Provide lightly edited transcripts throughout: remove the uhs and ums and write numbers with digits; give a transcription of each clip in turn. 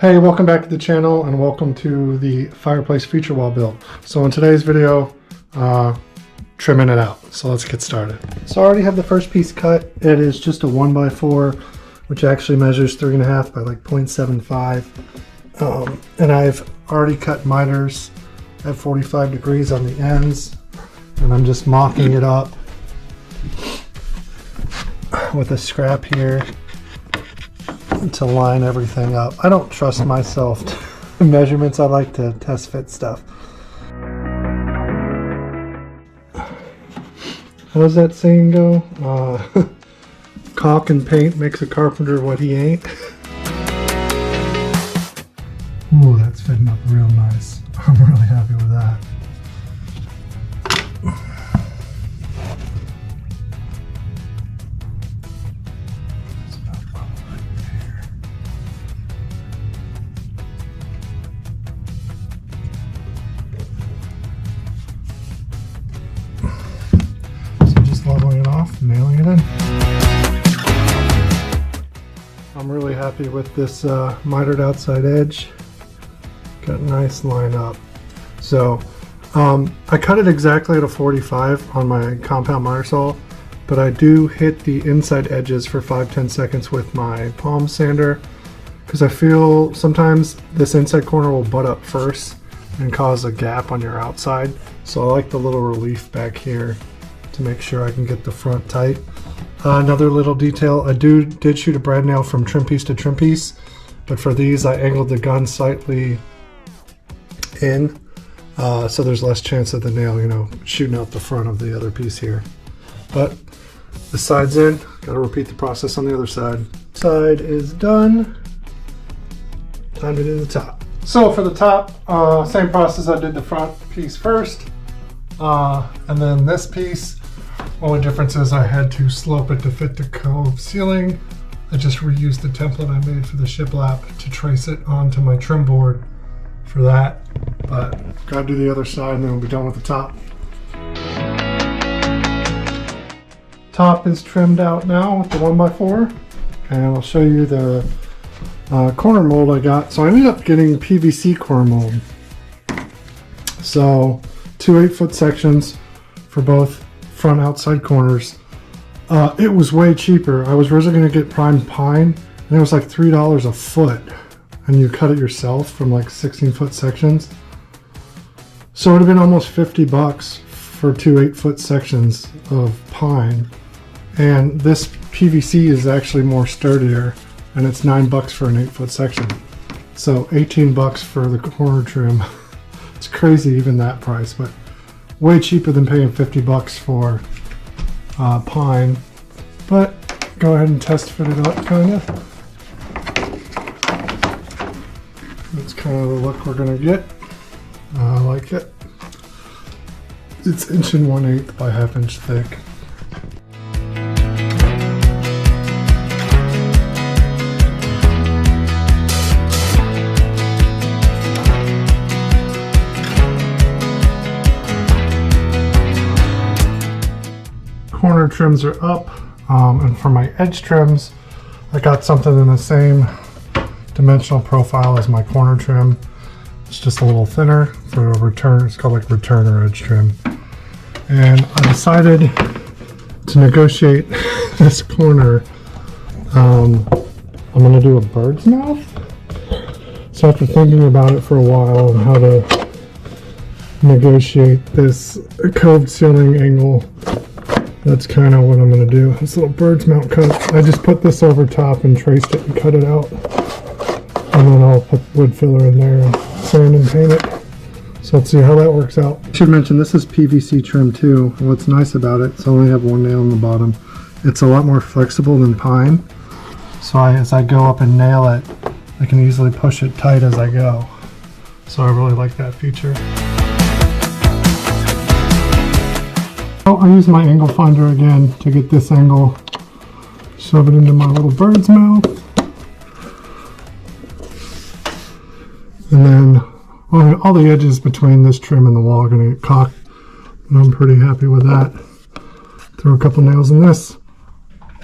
Hey, welcome back to the channel and welcome to the Fireplace feature wall build. So in today's video, trimming it out. So let's get started. So I already have the first piece cut. It is just a 1x4, which actually measures 3.5 by like 0.75. And I've already cut miters at 45 degrees on the ends. And I'm just mocking it up with a scrap here to line everything up. I don't trust myself to measurements. I like to test fit stuff. How does that saying go? Caulk and paint makes a carpenter what he ain't. Ooh, that's fitting up real nice. I'm really happy with that. Leveling it off, nailing it in. I'm really happy with this mitered outside edge. Got a nice line up. So I cut it exactly at a 45 on my compound miter saw, but I do hit the inside edges for 5-10 seconds with my palm sander because I feel sometimes this inside corner will butt up first and cause a gap on your outside. So I like the little relief back here to make sure I can get the front tight. Another little detail, I did shoot a brad nail from trim piece to trim piece, but for these I angled the gun slightly in, so there's less chance of the nail, you know, shooting out the front of the other piece here. But the side's in, gotta repeat the process on the other side. Side is done, time to do the top. So for the top, same process I did the front piece first, and then this piece. Only difference is I had to slope it to fit the cove ceiling. I just reused the template I made for the Shiplap to trace it onto my trim board for that. But gotta do the other side and then we'll be done with the top. Top is trimmed out now with the 1x4. And I'll show you the corner mold I got. So I ended up getting PVC corner mold. So 2 8-foot sections for both front outside corners. It was way cheaper. I was originally going to get primed pine and it was like $3 a foot, and you cut it yourself from like 16-foot sections. So it would have been almost 50 bucks for 2 8-foot sections of pine, and this PVC is actually more sturdier and it's 9 bucks for an 8-foot section. So 18 bucks for the corner trim. It's crazy even that price, but way cheaper than paying 50 bucks for pine. But go ahead and test fit it up, kind of. That's kind of the look we're gonna get. I like it. It's 1 1/8 by 1/2 inch thick. Corner trims are up, and for my edge trims I got something in the same dimensional profile as my corner trim. It's just a little thinner for a return. It's called like returner edge trim, and I decided to negotiate this corner. I'm going to do a bird's mouth. So after thinking about it for a while and how to negotiate this cove ceiling angle, that's kind of what I'm going to do. This little bird's mount cut. I just put this over top and traced it and cut it out. And then I'll put wood filler in there and sand and paint it. So let's see how that works out. I should mention this is PVC trim too. And what's nice about it, it's only have one nail in the bottom. It's a lot more flexible than pine. So as I go up and nail it, I can easily push it tight as I go. So I really like that feature. Oh, I use my angle finder again to get this angle, shove it into my little bird's mouth, and then all the edges between this trim and the wall are going to get caulked, and I'm pretty happy with that. Throw a couple nails in this.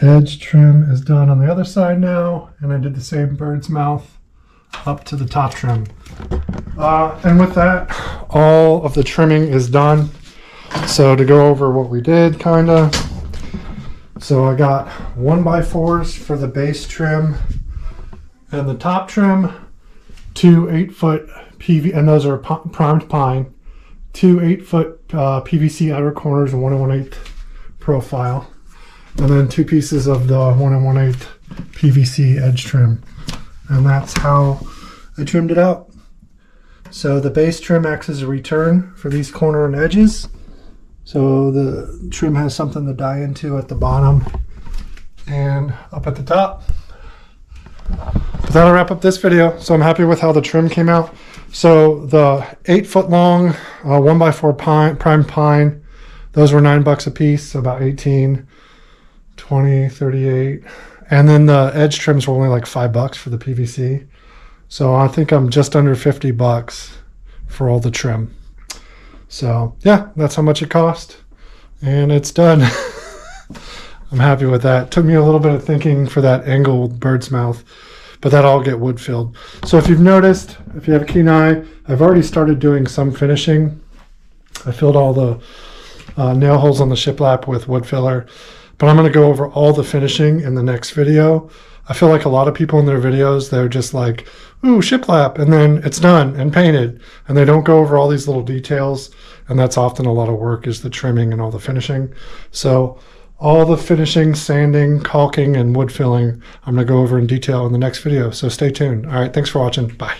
Edge trim is done on the other side now, and I did the same bird's mouth up to the top trim. And with that, all of the trimming is done. So to go over what we did, kinda. So I got 1x4s for the base trim and the top trim, 2 8-foot PV, and those are primed pine, 2 8-foot PVC outer corners, 1 1/8 profile, and then 2 pieces of the 1 1/8 PVC edge trim. And that's how I trimmed it out. So the base trim acts as a return for these corner and edges. So the trim has something to die into at the bottom and up at the top. But that'll wrap up this video. So I'm happy with how the trim came out. So the 8-foot long 1x4 primed pine, those were $9 a piece, so about 18, 20, 38. And then the edge trims were only like $5 for the PVC. So I think I'm just under $50 for all the trim. So yeah, that's how much it cost, and it's done. I'm happy with that. It took me a little bit of thinking for that angled bird's mouth, but that'll all get wood filled. So if you've noticed, if you have a keen eye, I've already started doing some finishing. I filled all the nail holes on the shiplap with wood filler, but I'm going to go over all the finishing in the next video. I feel like a lot of people in their videos, they're just like, ooh, shiplap, and then it's done and painted, and they don't go over all these little details, and that's often a lot of work, is the trimming and all the finishing. So all the finishing, sanding, caulking, and wood filling, I'm going to go over in detail in the next video, so stay tuned. All right, thanks for watching. Bye.